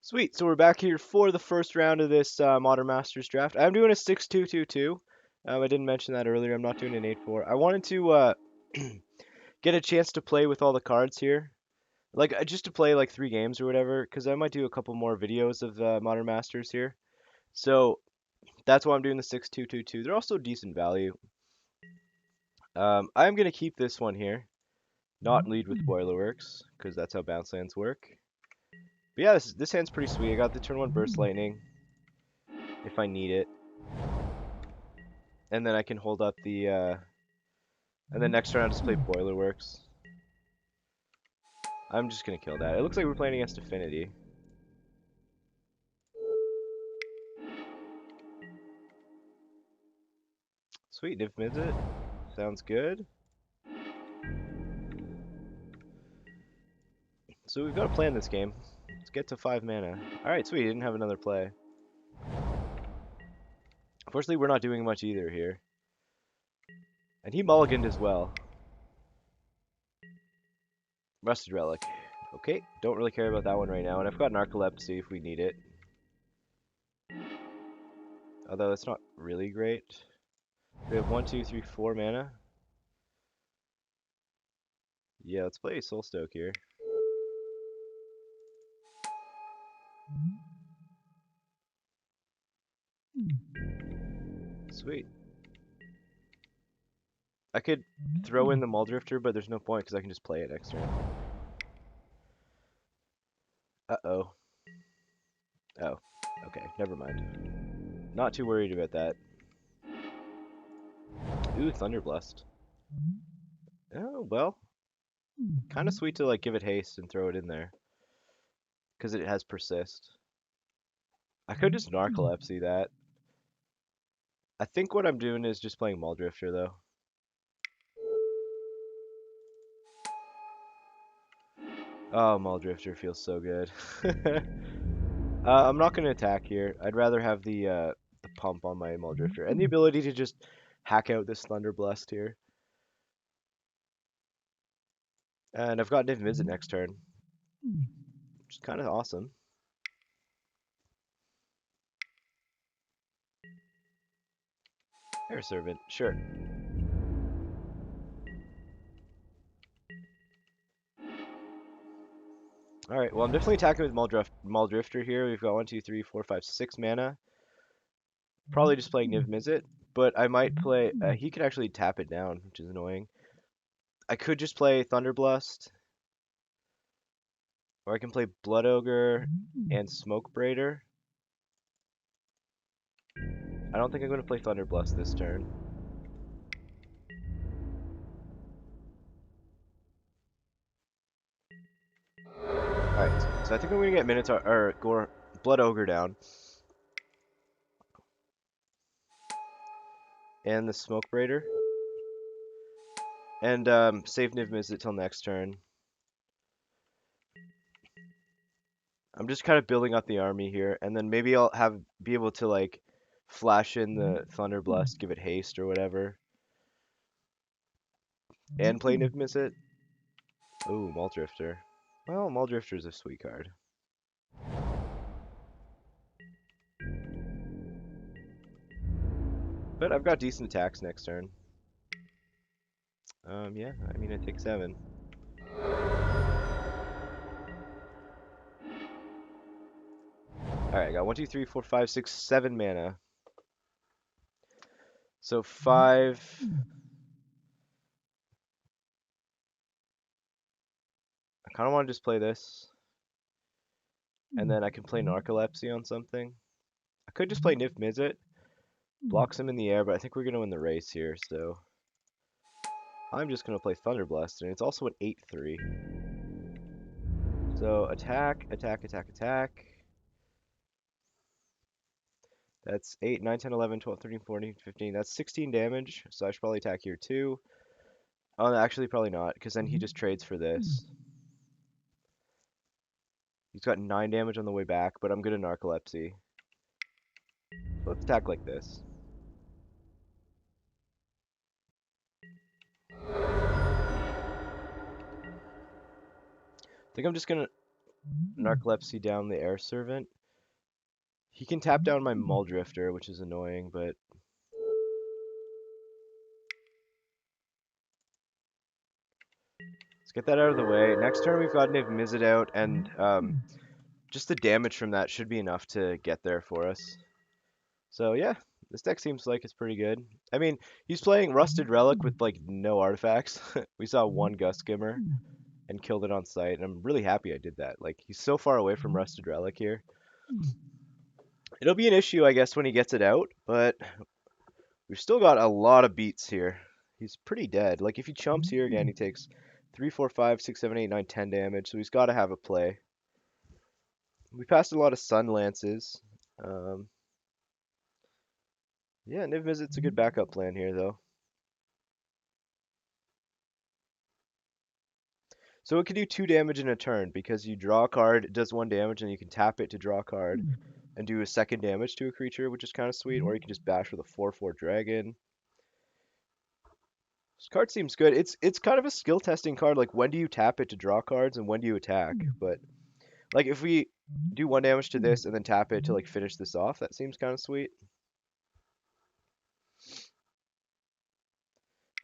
Sweet, so we're back here for the first round of this Modern Masters draft. I'm doing a 6-2-2-2. I didn't mention that earlier. I'm not doing an 8-4. I wanted to get a chance to play with all the cards here. Like, just to play like 3 games or whatever, because I might do a couple more videos of Modern Masters here. So that's why I'm doing the 6-2-2-2. They're also decent value. I'm going to keep this one here, not lead with Boilerworks, because that's how bounce lands work. But yeah, this hand's pretty sweet. I got the turn 1 Burst Lightning if I need it. And then I can hold up the, and then next turn I'll just play Boilerworks. I'm just gonna kill that. It looks like we're playing against Affinity. Sweet, Niv Mizzet. Sounds good. So we've got to plan this game. Let's get to 5 mana. Alright, sweet, didn't have another play. Unfortunately, we're not doing much either here. And he mulliganed as well. Rusted Relic. Okay, don't really care about that one right now. And I've got Narcolepsy if we need it. Although that's not really great. We have 1, 2, 3, 4 mana. Yeah, let's play Soulstoke here. Sweet. I could throw in the Muldrifter, but there's no point because I can just play it next turn. Uh-oh. Oh, okay, never mind. Not too worried about that. Ooh, Thunderblast. Oh, well. Kind of sweet to like give it haste and throw it in there. Because it has Persist. I could just Narcolepsy that. I think what I'm doing is just playing Muldrifter, though. Oh, Muldrifter feels so good. I'm not going to attack here. I'd rather have the pump on my Muldrifter. And the ability to just hack out this Thunderblast here. And I've got Niv Mizzet next turn. Which is kind of awesome. Air Servant, sure. Alright, well I'm definitely attacking with Muldrifter here. We've got 1, 2, 3, 4, 5, 6 mana. Probably just playing Niv Mizzet, but I might play... he could actually tap it down, which is annoying. I could just play Thunderblast. Or I can play Blood Ogre and Smoke Braider. I don't think I'm going to play Thunderblast this turn. Alright, so I think I'm going to get Minotaur, or Blood Ogre down. And the Smoke Braider. And save Niv Mizzet till next turn. I'm just kind of building up the army here, and then maybe I'll be able to like flash in the Thunderblast, give it haste or whatever, and play Niv Mizzet. Ooh, Muldrifter. Well, Muldrifter is a sweet card. But I've got decent attacks next turn. Yeah, I mean, I take 7. Alright, I got 1, 2, 3, 4, 5, 6, 7 mana. So 5. I kind of want to just play this. And then I can play Narcolepsy on something. I could just play Niv Mizzet. Blocks him in the air, but I think we're going to win the race here, so... I'm just going to play Thunderblast, and it's also an 8-3. So attack, attack, attack, attack. That's 8, 9, 10, 11, 12, 13, 14, 15. That's 16 damage, so I should probably attack here too. Oh, actually, probably not, because then he just trades for this. He's got 9 damage on the way back, but I'm good at Narcolepsy. So let's attack like this. I think I'm just gonna... Narcolepsy down the Air Servant. He can tap down my Muldrifter, which is annoying, but let's get that out of the way. Next turn we've got Niv Mizzet out, and just the damage from that should be enough to get there for us. So yeah, this deck seems like it's pretty good. I mean, he's playing Rusted Relic with like no artifacts. We saw one Gust Skimmer and killed it on sight, and I'm really happy I did that. Like, he's so far away from Rusted Relic here. It'll be an issue, I guess, when he gets it out, but we've still got a lot of beats here. He's pretty dead. Like, if he chumps here again, he takes 3, 4, 5, 6, 7, 8, 9, 10 damage, so he's got to have a play. We passed a lot of Sun Lances. Yeah, Niv Mizzet's a good backup plan here, though. So it can do 2 damage in a turn, because you draw a card, it does 1 damage, and you can tap it to draw a card, and do a second damage to a creature, which is kind of sweet, or you can just bash with a 4/4 dragon. This card seems good. It's kind of a skill testing card, like when do you tap it to draw cards and when do you attack? But like if we do 1 damage to this and then tap it to like finish this off, that seems kind of sweet.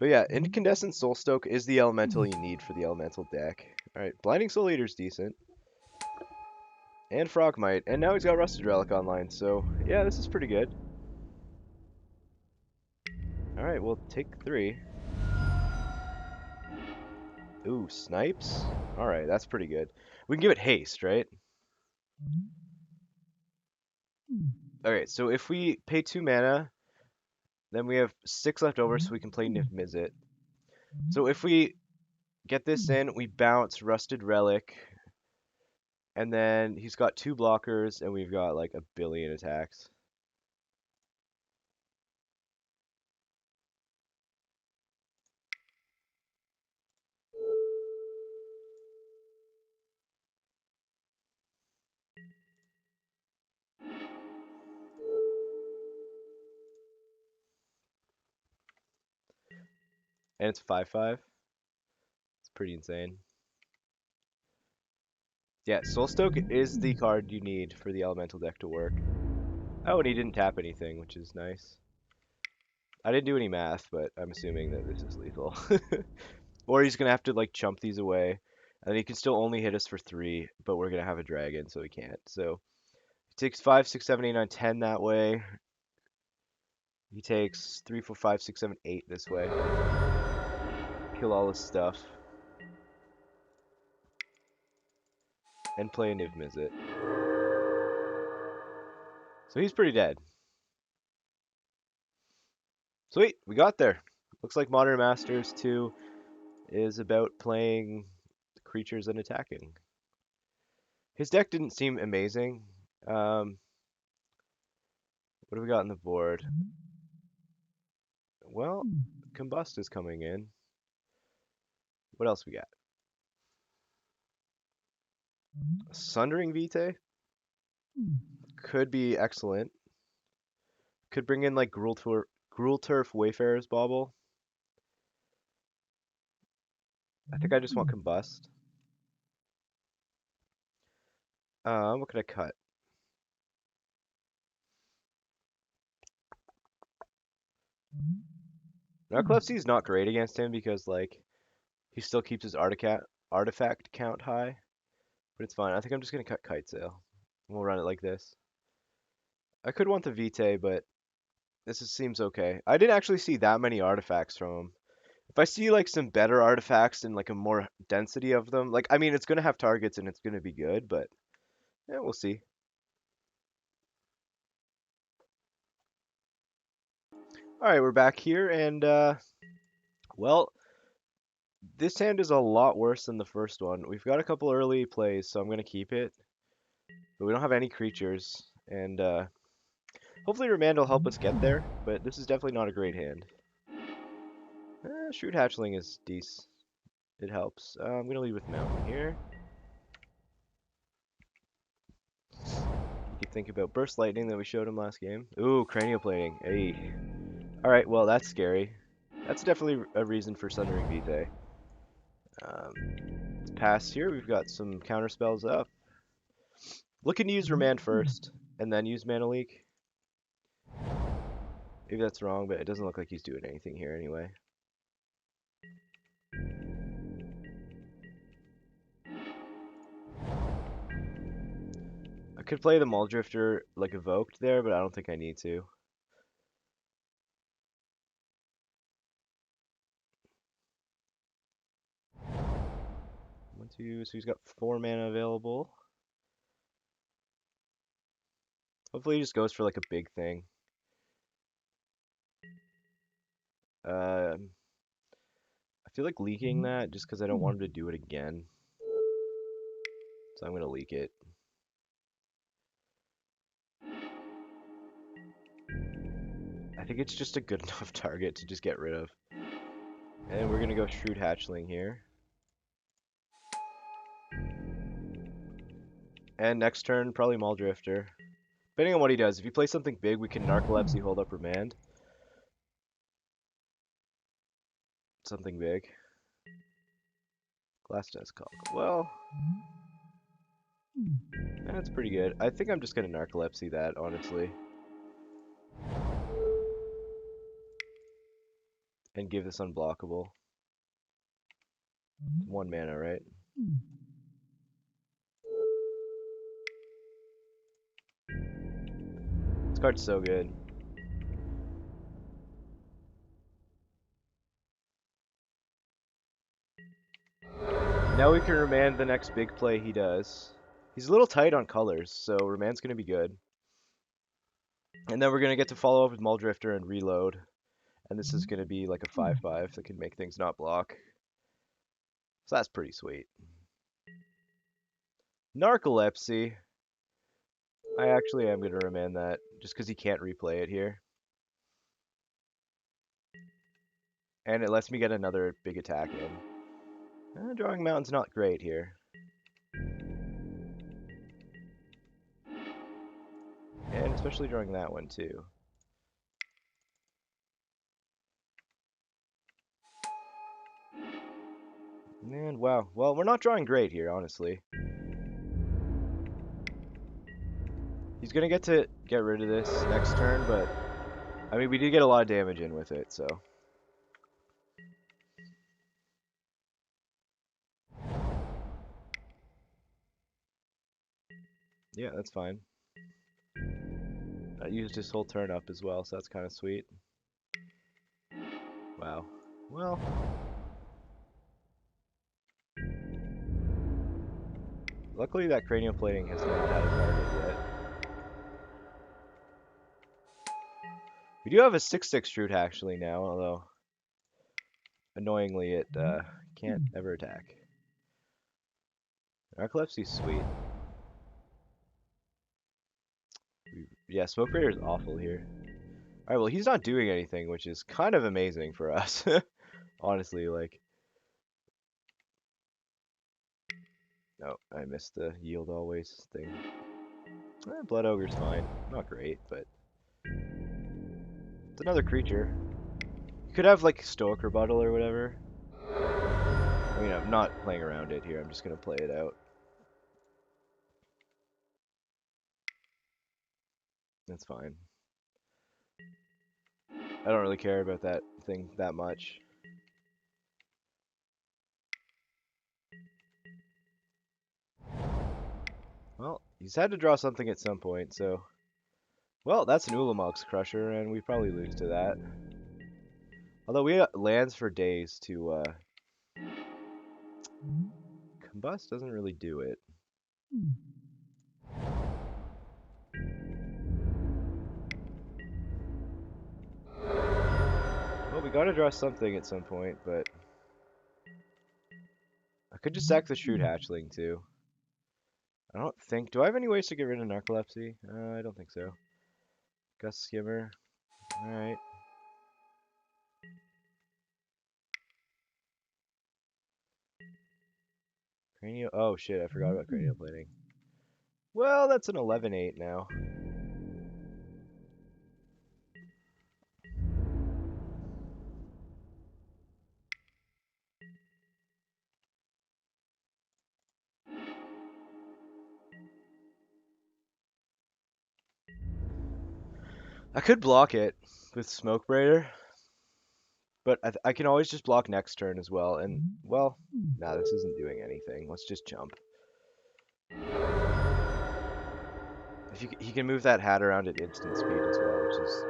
But yeah, Incandescent Soulstoke is the elemental you need for the elemental deck. Alright, Blinding Soul Eater's decent. And Frogmite, and now he's got Rusted Relic online, so yeah, this is pretty good. Alright, we'll take 3. Ooh, Snipes? Alright, that's pretty good. We can give it haste, right? Alright, so if we pay 2 mana, then we have 6 left over, so we can play Niv Mizzet. So if we get this in, we bounce Rusted Relic, and then he's got 2 blockers, and we've got like a billion attacks. And it's 5/5. It's pretty insane. Yeah, Soulstoke is the card you need for the elemental deck to work. Oh, and he didn't tap anything, which is nice. I didn't do any math, but I'm assuming that this is lethal. Or he's gonna have to like chump these away, and he can still only hit us for 3, but we're gonna have a dragon, so he can't. So he takes 5, 6, 7, 8, 9, 10 that way. He takes 3, 4, 5, 6, 7, 8 this way. Kill all his stuff. And play a Niv Mizzet. So he's pretty dead. Sweet, we got there. Looks like Modern Masters 2 is about playing creatures and attacking. His deck didn't seem amazing. What do we got on the board? Well, Combust is coming in. What else we got? Sundering Vitae could be excellent. Could bring in like Gruul-Turf Wayfarer's Bauble. I think I just want Combust. What could I cut? Narcolepsy is not great against him because like he still keeps his artifact count high, but it's fine. I think I'm just gonna cut Kitesail. We'll run it like this. I could want the Vitae, but seems okay. I didn't actually see that many artifacts from him. If I see like some better artifacts and like a more density of them, like I mean it's gonna have targets and it's gonna be good, but yeah, we'll see. Alright, we're back here and well, this hand is a lot worse than the first one. We've got a couple early plays, so I'm gonna keep it. But we don't have any creatures, and hopefully Remand will help us get there, but this is definitely not a great hand. Shrewd Hatchling is decent. It helps. I'm going to lead with Mountain here. You could think about Burst Lightning that we showed him last game. Ooh, Cranial Plating. Hey. Alright, well, that's scary. That's definitely a reason for Sundering Vitae. Pass here. We've got some counter spells up. Looking to use Remand first, and then use Mana Leak. Maybe that's wrong, but it doesn't look like he's doing anything here anyway. I could play the Muldrifter like evoked there, but I don't think I need to. One, two, so he's got 4 mana available. Hopefully he just goes for like a big thing. I feel like leaking that just because I don't want him to do it again. So I'm going to leak it. I think it's just a good enough target to just get rid of. And we're going to go Shrewd Hatchling here. And next turn, probably Muldrifter. Depending on what he does. If he plays something big, we can Narcolepsy, hold up Remand. Something big. Glass Dust Call. Well, that's pretty good. I think I'm just going to Narcolepsy that, honestly. And give this unblockable. 1 mana, right? This card's so good. Now we can Remand the next big play he does. He's a little tight on colors, so Remand's going to be good. And then we're going to get to follow up with Muldrifter and reload. And this is going to be like a 5/5 that can make things not block. So that's pretty sweet. Narcolepsy. I actually am going to Remand that, just because he can't replay it here. And it lets me get another big attack in. Drawing Mountain's not great here. And especially drawing that one too. And wow, well, we're not drawing great here, honestly. He's gonna get to get rid of this next turn, but I mean, we did get a lot of damage in with it, so. Yeah, that's fine. I used his whole turn up as well, so that's kind of sweet. Wow. Well. Luckily that cranial plating has not had a target yet. We do have a 6/6 Shrewd actually now, although annoyingly it can't ever attack. Narcolepsy's sweet. Yeah, Smoke Raider is awful here. Alright, well he's not doing anything, which is kind of amazing for us. Honestly, like. No, I missed the yield always thing. Blood Ogre's fine. Not great, but it's another creature. You could have like Stoic Rebuttal or whatever. I mean, I'm not playing around it here. I'm just gonna play it out. That's fine. I don't really care about that thing that much. Well, he's had to draw something at some point, so. Well, that's an Ulamog's Crusher, and we probably lose to that. Although we got lands for days to Combust doesn't really do it. Well, we gotta draw something at some point, but I could just sack the Shrewd Hatchling too. I don't think. Do I have any ways to get rid of Narcolepsy? I don't think so. Gust Skimmer. Alright. Cranial. Oh shit, I forgot about cranial plating. Well, that's an 11/8 now. I could block it with Smoke Braider, but I can always just block next turn as well. And, well, nah, this isn't doing anything. Let's just jump. If he can move that hat around at instant speed as well, which is...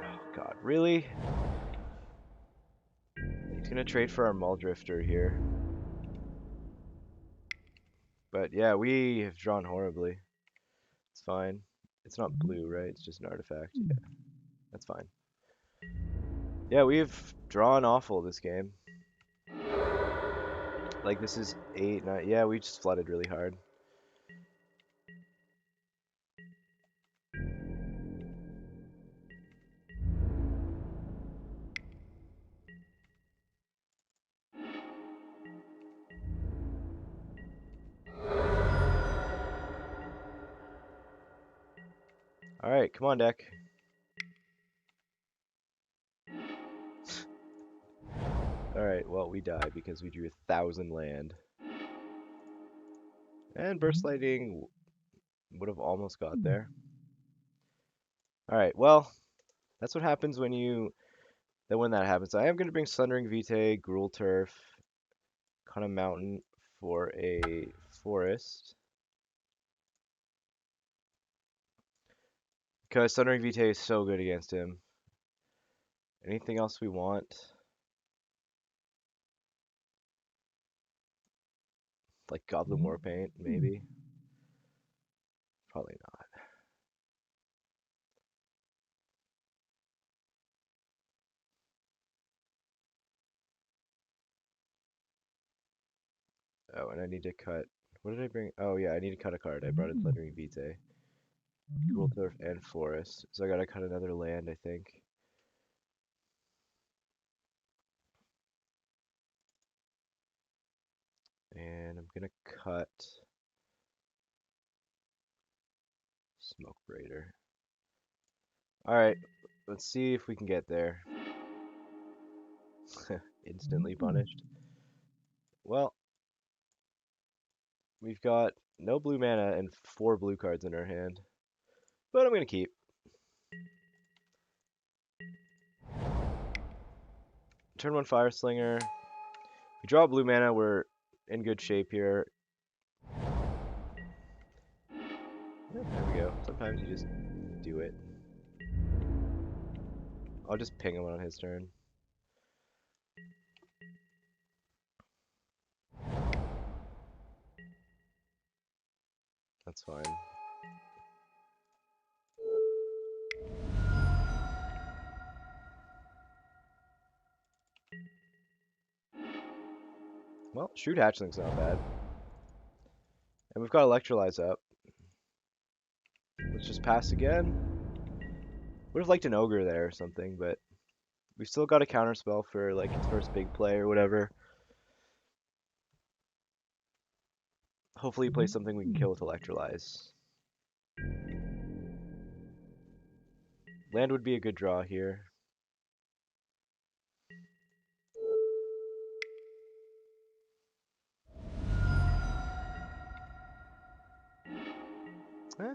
Oh, God, really? He's going to trade for our Muldrifter here. But, yeah, we have drawn horribly. It's fine. It's not blue, right? It's just an artifact. Yeah, that's fine. Yeah, we've drawn awful this game. Like, this is 8, 9... Yeah, we just flooded really hard. Alright, come on, deck. Alright, well, we died because we drew 1,000 land. And Burst Lightning would have almost got there. Alright, well, that's what happens when that happens. I am going to bring Sundering Vitae, Gruul Turf, Kana Mountain for a forest. Because Sundering Vitae is so good against him. Anything else we want? Like Goblin Warpaint, maybe? Probably not. Oh, and I need to cut... What did I bring? Oh, yeah, I need to cut a card. I brought in Sundering Vitae. Gruul Turf and Forest. So I gotta cut another land, I think. And I'm gonna cut Smoke Braider. Alright, let's see if we can get there. Instantly punished. Well, we've got no blue mana and 4 blue cards in our hand. But I'm gonna keep. Turn 1 Fire Slinger. If we draw blue mana, we're in good shape here. Yeah, there we go. Sometimes you just do it. I'll just ping him on his turn. That's fine. Well, Shrewd Hatchling's not bad. And we've got Electrolyze up. Let's just pass again. Would have liked an Ogre there or something, but we've still got a counterspell for like his first big play or whatever. Hopefully he plays something we can kill with Electrolyze. Land would be a good draw here.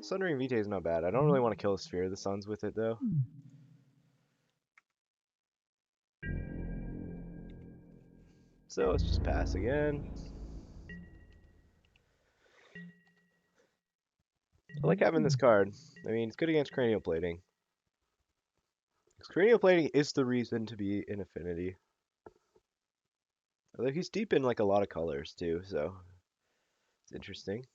Sundering Vitae is not bad. I don't really want to kill a Sphere of the Suns with it, though. So let's just pass again. I like having this card. I mean, it's good against Cranial Plating. Because Cranial Plating is the reason to be in Affinity. Although he's deep in like a lot of colors, too, so it's interesting.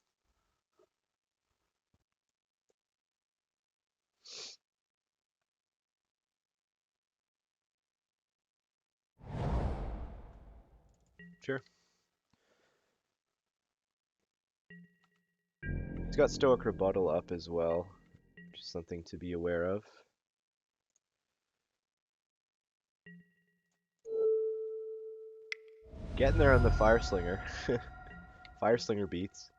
Sure. He's got Stoic Rebuttal up as well. Just something to be aware of. Getting there on the Fire Slinger. Fire Slinger beats.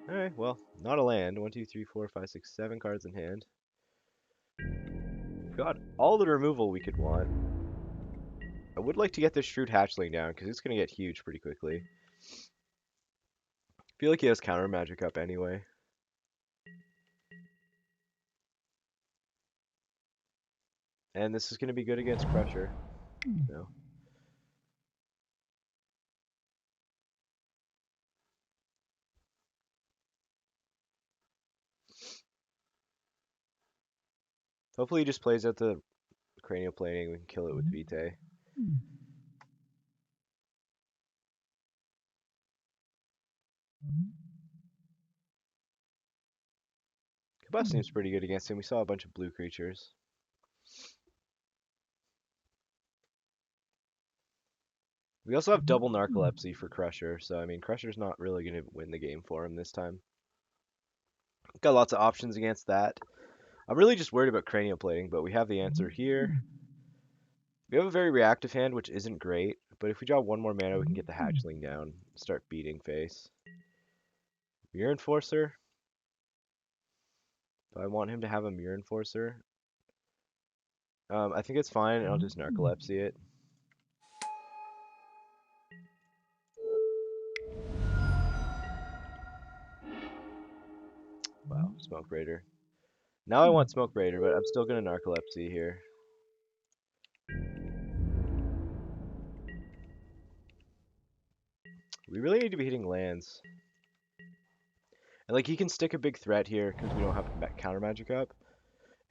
Alright, well, not a land. 1, 2, 3, 4, 5, 6, 7 cards in hand. We've got all the removal we could want. I would like to get this Shrewd Hatchling down, because it's going to get huge pretty quickly. I feel like he has counter magic up anyway. And this is going to be good against Crusher. So. Hopefully he just plays out the cranial plating. We can kill it with Vitae. Combust seems pretty good against him. We saw a bunch of blue creatures. We also have double narcolepsy for Crusher, so I mean Crusher's not really going to win the game for him this time. Got lots of options against that. I'm really just worried about cranial plating, but we have the answer here. We have a very reactive hand, which isn't great, but if we draw one more mana, we can get the hatchling down, start beating face. Mirror Enforcer. Do I want him to have a Mirror Enforcer? I think it's fine, and I'll just narcolepsy it. Wow, Smoke Raider. Now I want Smoke Raider, but I'm still gonna narcolepsy here. We really need to be hitting lands. And like he can stick a big threat here because we don't have counter magic up.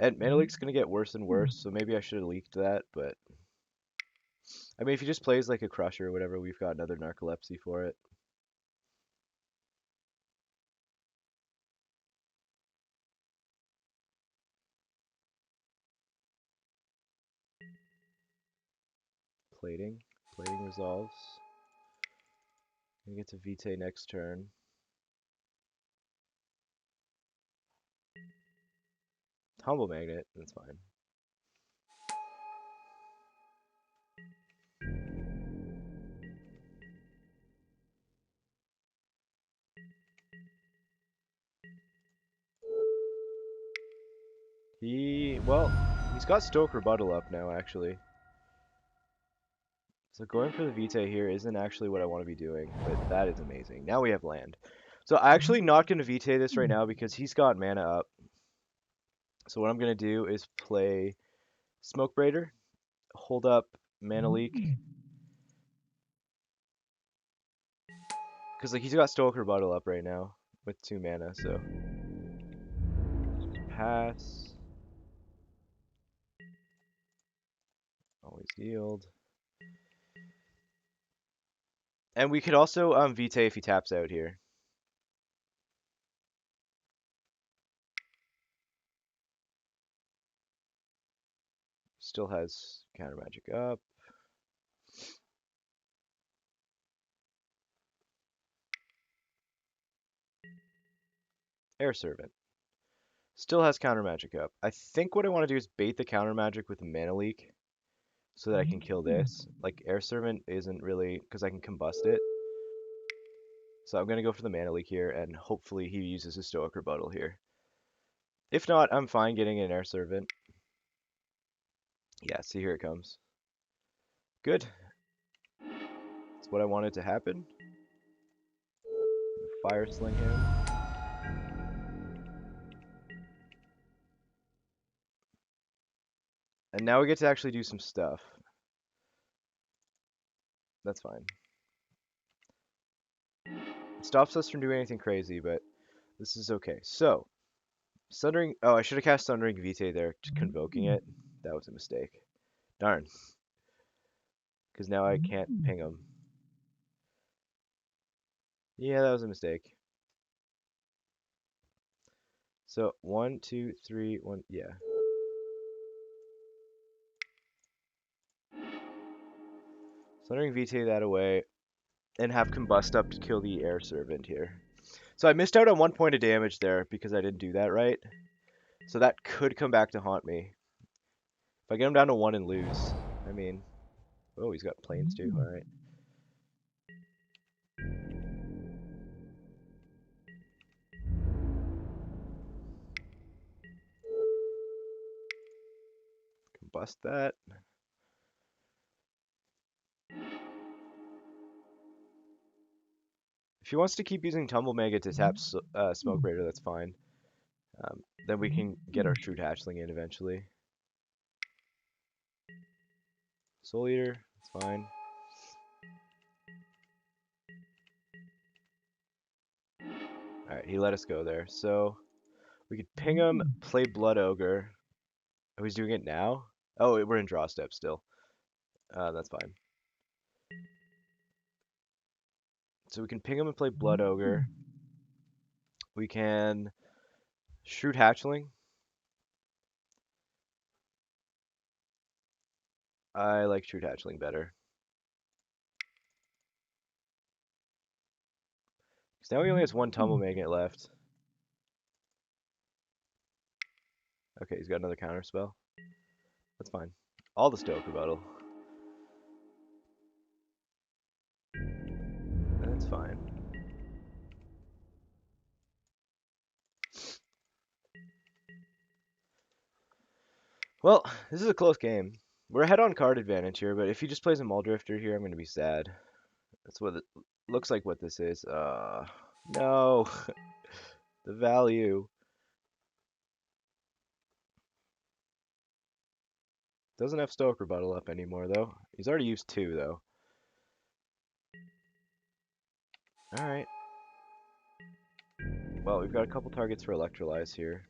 And Mana Leak's gonna get worse and worse, so maybe I should have leaked that, but I mean if he just plays like a Crusher or whatever, we've got another narcolepsy for it. Plating. Plating resolves. Gonna get to Vitae next turn. Humble Magnet, that's fine. Well, he's got Stoke Rebuttal up now, actually. So going for the Vitae here isn't actually what I want to be doing, but that is amazing. Now we have land. So I'm actually not going to Vitae this right now because he's got mana up. So what I'm going to do is play Smoke Braider, hold up Mana Leak. Because like he's got Stoke Rebuttal up right now with 2 mana, so pass. Always yield. And we could also Vitae if he taps out here. Still has counter magic up. Air Servant. Still has counter magic up. I think what I want to do is bait the counter magic with a Mana Leak so that I can kill this. Like Air Servant isn't really because I can combust it. So I'm gonna go for the Mana Leak here and hopefully he uses his Stoic Rebuttal here. If not, I'm fine getting an Air Servant. Yeah, see here it comes. Good. That's what I wanted to happen. Fire Sling him. And now we get to actually do some stuff. That's fine. It stops us from doing anything crazy, but this is okay. So, Sundering... Oh, I should have cast Sundering Vitae there, convoking it. That was a mistake. Darn. Because now I can't ping him. Yeah, that was a mistake. So, 1, 2, 3, 1... Yeah. Sundering Vitae that away. And have Combust up to kill the Air Servant here. So I missed out on 1 point of damage there because I didn't do that right. So that could come back to haunt me. If I get him down to 1 and lose, I mean... Oh, he's got planes too, alright. Combust that. If he wants to keep using Tumble Mega to tap Smoke Raider, that's fine. Then we can get our Shrewd Hatchling in eventually. Soul Eater, it's fine. Alright, he let us go there. So we could ping him, play Blood Ogre. Oh, he's doing it now? Oh, we're in draw step still. That's fine. So we can ping him and play Blood Ogre. We can Shrewd Hatchling. I like Shrewd Hatchling better. Because now he only has one Tumble Magnet left. Okay, he's got another counter spell. That's fine. All the Stoic Rebuttal. That's fine. Well, this is a close game. We're ahead on card advantage here, but if he just plays a Muldrifter here, I'm going to be sad. That's what it looks like what this is. No. The value. Doesn't have Stoic Rebuttal up anymore, though. He's already used 2, though. Alright. Well, we've got a couple targets for Electrolyze here.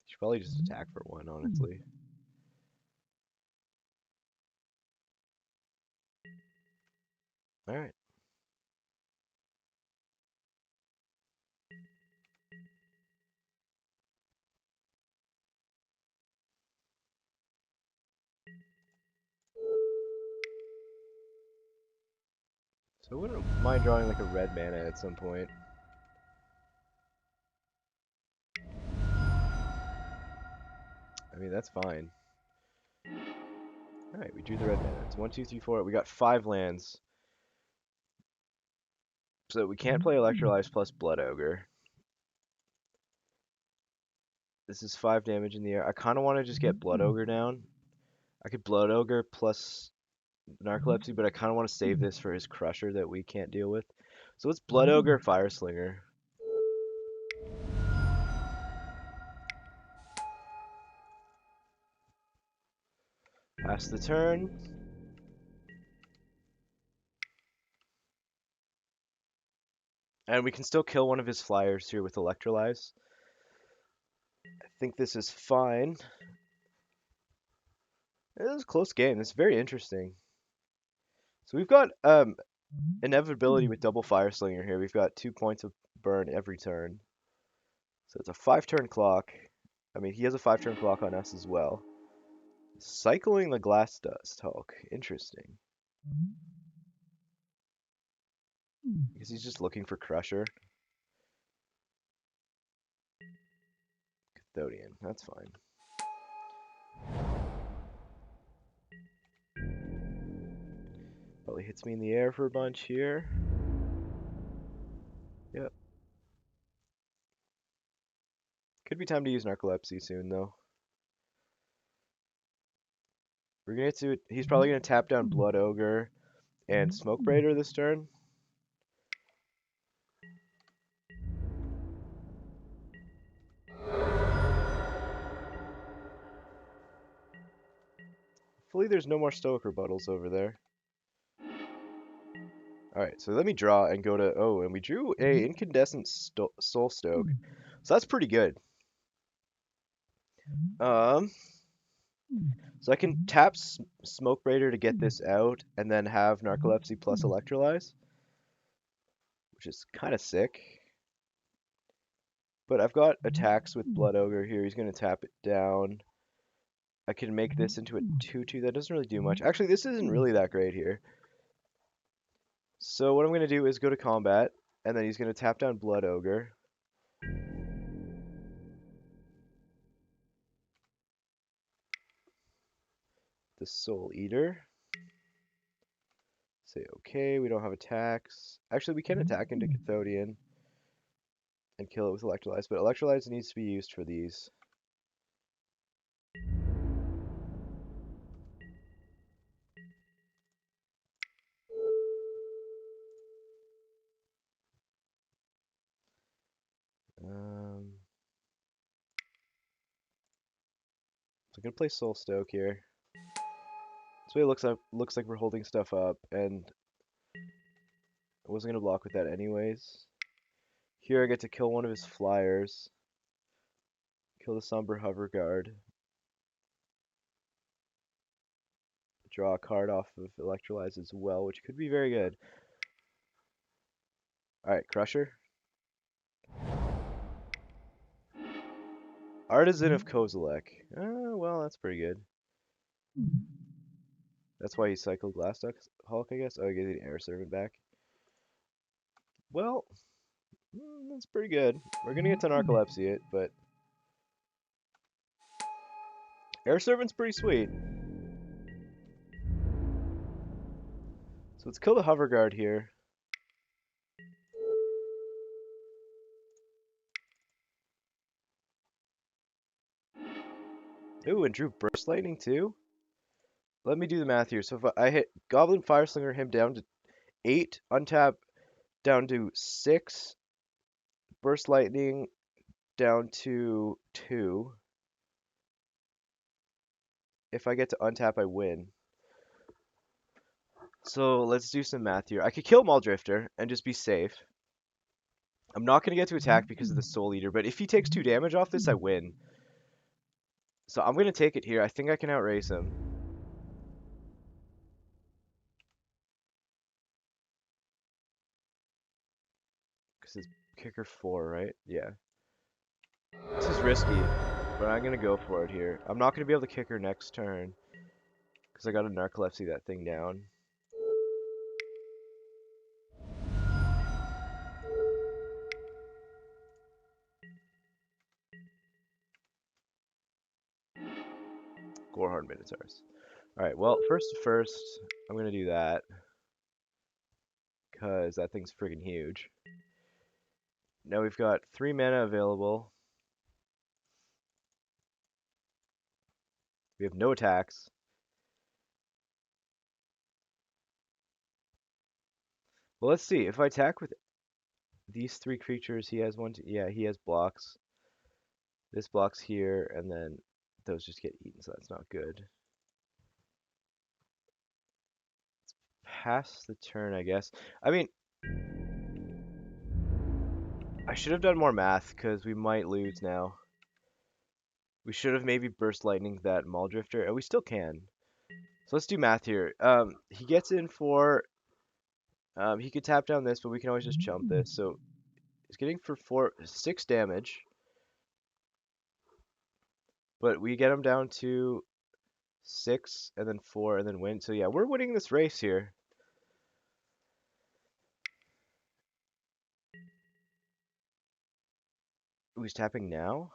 Should probably just attack for 1, honestly. Alright. So I wouldn't mind drawing like a red mana at some point. I mean, that's fine. Alright, we drew the red mana. It's 1, 2, 3, 4. We got 5 lands. So we can't play Electrolyze plus Blood Ogre. This is 5 damage in the air. I kind of want to just get Blood Ogre down. I could Blood Ogre plus Narcolepsy, but I kind of want to save this for his Crusher that we can't deal with. So it's Blood Ogre, Fire Slinger. Pass the turn. And we can still kill one of his flyers here with Electrolyze. I think this is fine. This is a close game. This is very interesting. So we've got inevitability with double Fire Slinger here. We've got 2 points of burn every turn. So it's a 5-turn clock. I mean, he has a 5-turn clock on us as well. Cycling the Glass Dust Hulk. Interesting. Because he's just looking for Crusher. Cathodian. That's fine. Probably hits me in the air for a bunch here. Yep. Could be time to use Narcolepsy soon, though. We're gonna do. He's probably gonna tap down Blood Ogre and Smoke Braider this turn. Hopefully there's no more Stoic Rebuttals over there. Alright, so let me draw and go to... Oh, and we drew a Incandescent Soul Stoke. So that's pretty good. So I can tap Smoke Braider to get this out, and then have Narcolepsy plus Electrolyze, which is kind of sick. But I've got attacks with Blood Ogre here. He's going to tap it down. I can make this into a 2-2. That doesn't really do much. Actually, this isn't really that great here. So what I'm going to do is go to combat, and then he's going to tap down Blood Ogre. The Soul Eater. Say okay, we don't have attacks. Actually, we can attack into Cathodian and kill it with Electrolyze, but Electrolyze needs to be used for these. Um, gonna play Soul Stoke here. This way it looks like we're holding stuff up, and I wasn't gonna block with that anyways. Here I get to kill one of his flyers. Kill the Somber Hover Guard. Draw a card off of Electrolyze as well, which could be very good. Alright, Crusher. Artisan of Kozilek. Well, that's pretty good. That's why he cycled Glassduck Hulk, I guess. Oh, he gets the Air Servant back. Well, that's pretty good. We're gonna get to Narcolepsy it, but Air Servant's pretty sweet. So let's kill the Hover Guard here. Ooh, and drew Burst Lightning too? Let me do the math here. So if I hit Goblin Fireslinger him down to 8, untap down to 6, Burst Lightning down to 2. If I get to untap, I win. So let's do some math here. I could kill Muldrifter and just be safe. I'm not going to get to attack because of the Soul Eater, but if he takes 2 damage off this, I win. So I'm going to take it here. I think I can outrace him. Because it's kicker 4, right? Yeah. This is risky, but I'm going to go for it here. I'm not going to be able to kick her next turn. Because I got to Narcolepsy that thing down. Gorehorn Minotaurs. Alright, well, first, I'm going to do that. Because that thing's friggin' huge. Now we've got 3 mana available. We have no attacks. Well, let's see. If I attack with these 3 creatures, he has one. Yeah, he has blocks. This blocks here, and then those just get eaten, so that's not good. Pass the turn, I guess. I mean, I should have done more math, because we might lose now. We should have maybe Burst Lightning that Muldrifter, and we still can. So let's do math here. He gets in for... he could tap down this, but we can always just jump this. So he's getting for 6 damage. But we get him down to 6, and then 4, and then win. So yeah, we're winning this race here. Ooh, he's tapping now?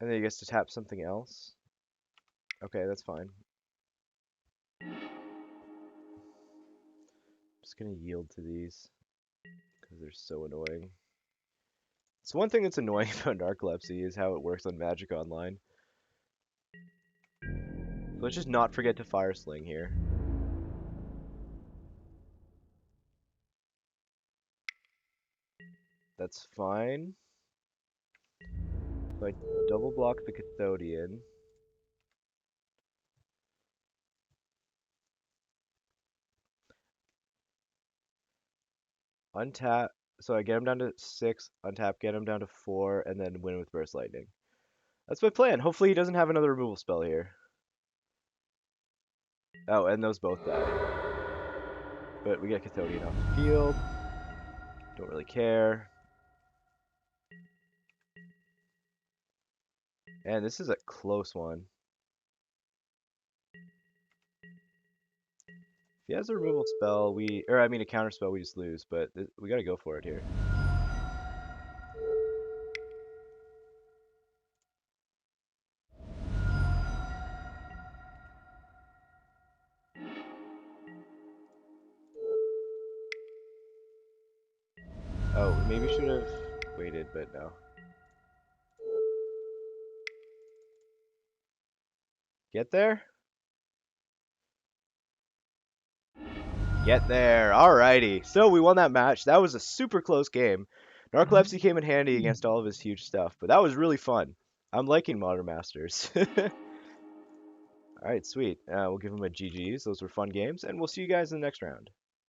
And then he gets to tap something else? Okay, that's fine. Just gonna yield to these because they're so annoying. So one thing that's annoying about Narcolepsy is how it works on Magic Online. Let's just not forget to Fire Sling here. That's fine. So I double block the Cathodian. Untap. So I get him down to 6, untap, get him down to 4, and then win with Burst Lightning. That's my plan. Hopefully he doesn't have another removal spell here. Oh, and those both die. But we get Cathodian off the field. Don't really care. And this is a close one. If he has a removal spell, a counter spell, we just lose, but we gotta go for it here. Oh, maybe should have waited, but no. Get there? Get there. Alrighty. So we won that match. That was a super close game. Narcolepsy came in handy against all of his huge stuff, but that was really fun. I'm liking Modern Masters. All right, sweet. We'll give them a GG's. Those were fun games, and we'll see you guys in the next round.